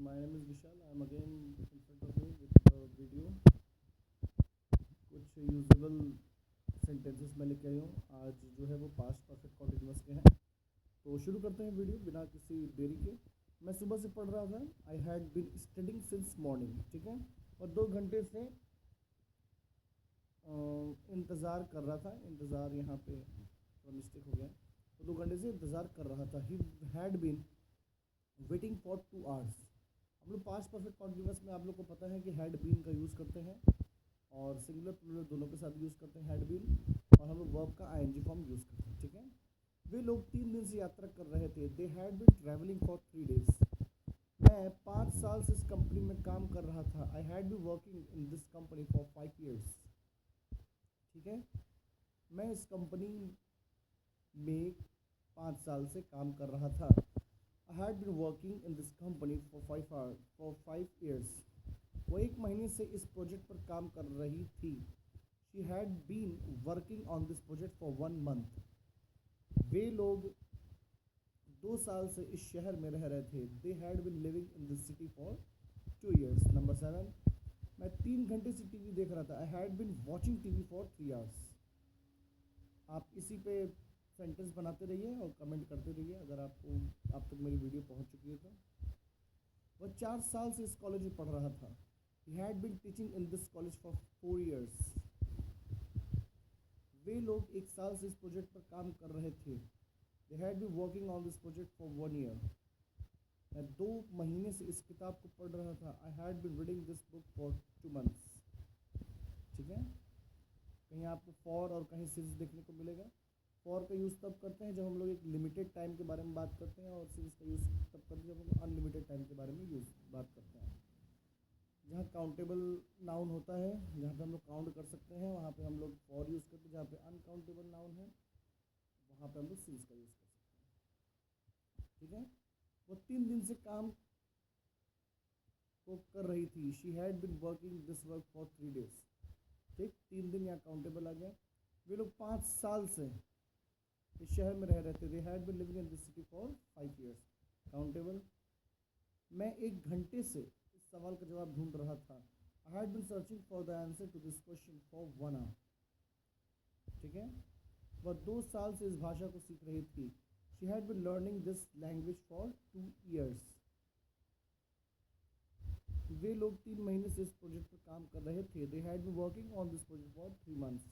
my name is Vishal. I am again in front of you with a video. कुछ usable sentences मैं लेके आई हूँ आज जो है वो पास्ट परफेक्ट कॉन्टिन्यूअस के हैं। तो शुरू करते हैं वीडियो बिना किसी देरी के। मैं सुबह से पढ़ रहा था। I had been studying since morning, ठीक है, और 2 घंटे से इंतज़ार कर रहा था। इंतज़ार यहाँ पे थोड़ा मिस्टेक हो गया, तो 2 घंटे से इंतज़ार कर रहा था। He had been waiting for 2 hours. हम लोग पास्ट परफेक्ट कॉन्टिन्यूअस में आप लोग को पता है कि हैड बीन का यूज़ करते हैं और सिंगुलर प्लूरल दोनों के साथ यूज़ करते हैं हैड बीन, और हम लोग वर्ब का आईएनजी फॉर्म यूज़ करते हैं, ठीक है। वे लोग 3 दिन से यात्रा कर रहे थे। They had been travelling for 3 days. मैं 5 साल से इस कंपनी में काम कर रहा था। I had been working in this company for 5 years, ठीक है। मैं इस कंपनी में 5 साल से काम कर रहा था। I had been working in this company for 5 years. वो 1 महीने से इस प्रोजेक्ट पर काम कर रही थी। She had been working on this project for 1 month. वे लोग 2 साल से इस शहर में रह रहे थे। They had been living in this city for 2 years. Number 7. मैं 3 घंटे से टीवी देख रहा था। I had been watching TV for 3 hours. आप इसी पे सेंटेंस बनाते रहिए और कमेंट करते रहिए अगर आपको आप तक मेरी वीडियो पहुंच चुकी है तो। वह 4 साल से इस कॉलेज में पढ़ रहा था। He had been teaching in this college for 4 years. वे लोग 1 साल से इस प्रोजेक्ट पर काम कर रहे थे। They had been working on this project for 1 year. मैं 2 महीने से इस किताब को पढ़ रहा था। I had been reading this book for 2 months. ठीक है, कहीं आपको फॉर और कहीं सिंस देखने को मिलेगा। फॉर का यूज़ तब करते हैं जब हम लोग एक लिमिटेड टाइम के बारे में बात करते हैं, और सिंस का यूज़ तब करते हैं जब हम लोग अनलिमिटेड टाइम के बारे में बात करते हैं। जहाँ काउंटेबल नाउन होता है, जहाँ पे हम लोग काउंट कर सकते हैं, वहाँ पे हम लोग फॉर यूज़ करते हैं। जहाँ पे अनकाउंटेबल नाउन है वहाँ पे हम लोग सिंस का यूज़ कर सकते हैं, ठीक है। वो 3 दिन से काम को कर रही थी। She had been working this work for 3 days, ठीक। 3 दिन यहाँ काउंटेबल आ गया। वे लोग 5 साल से इस शहर में रह रहे थे। They had been living in this city for 5 years, countable. मैं 1 घंटे से इस सवाल का जवाब ढूंढ रहा था। I had been searching for the answer to this question for 1 hour, ठीक है। वह 2 साल से इस भाषा को सीख रही थी। She had been learning this language for 2 years. वे लोग 3 महीने से इस प्रोजेक्ट पर काम कर रहे थे। They had been working on this project for 3 months.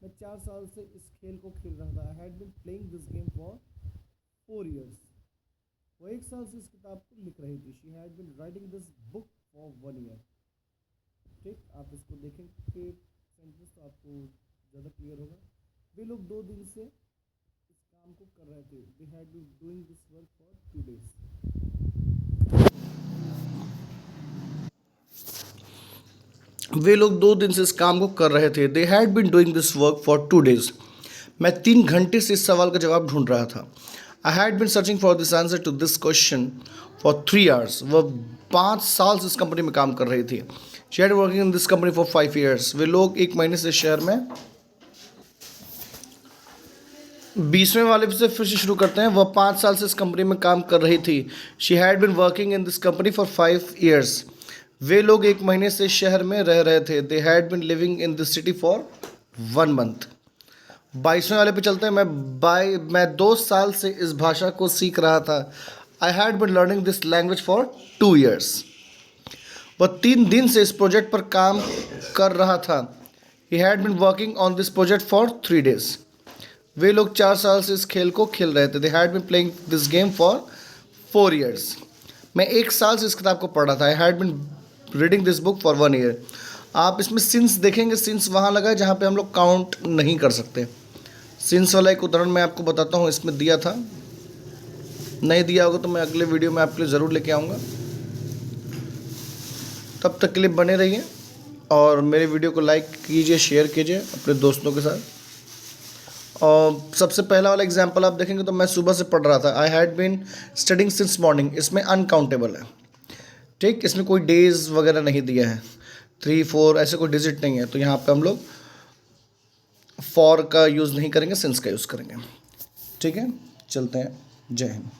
मैं 4 साल से इस खेल को खेल रहा था। I had been playing this game for 4 years. वो 1 साल से इस किताब को लिख रही थी। She had been writing this book for 1 year, ठीक। आप इसको देखेंगे सेंटेंस तो आपको ज़्यादा क्लियर होगा। वे लोग 2 दिन से इस काम को कर रहे थे। They had been doing this work for 2 days. वे लोग 2 दिन से इस काम को कर रहे थे। They had been doing this work for 2 days. मैं 3 घंटे से इस सवाल का जवाब ढूंढ रहा था। I had been searching for this answer to this question for 3 hours. वह 5 साल से इस कंपनी में काम कर रही थी। She had working in this company for 5 years. वे लोग 1 महीने से शहर में। 20वें वाले से फिर से शुरू करते हैं। वह 5 साल से इस कंपनी में काम कर रही थी। She had been working in this company for 5 years. वे लोग 1 महीने से शहर में रह रहे थे। They had been living in this city for 1 month. 22वें वाले पे चलते हैं। मैं 2 साल से इस भाषा को सीख रहा था। I had been learning this language for 2 years. वह 3 दिन से इस प्रोजेक्ट पर काम कर रहा था। He had been working on this project for 3 days. वे लोग 4 साल से इस खेल को खेल रहे थे। They had been playing this game for 4 years. मैं 1 साल से इस किताब को पढ़ रहा था। I had been reading this book for 1 year. आप इसमें सिंस देखेंगे, सिंस वहाँ लगा है जहाँ पे हम लोग काउंट नहीं कर सकते। सिंस वाला एक उदाहरण मैं आपको बताता हूँ, इसमें दिया था, नहीं दिया होगा तो मैं अगले वीडियो में आपके लिए ज़रूर लेके आऊँगा। तब तक के लिए बने रहिए और मेरे वीडियो को लाइक कीजिए, शेयर कीजिए अपने दोस्तों के साथ। और सबसे पहला वाला एग्जांपल आप देखेंगे तो मैं सुबह से पढ़ रहा था। I had been studying since morning. इसमें अनकाउंटेबल है, ठीक। इसमें कोई डेज वगैरह नहीं दिया है, 3, 4 ऐसे कोई डिजिट नहीं है। तो यहाँ पे हम लोग फॉर का यूज़ नहीं करेंगे, सिंस का यूज़ करेंगे, ठीक है। चलते हैं, जय हिंद।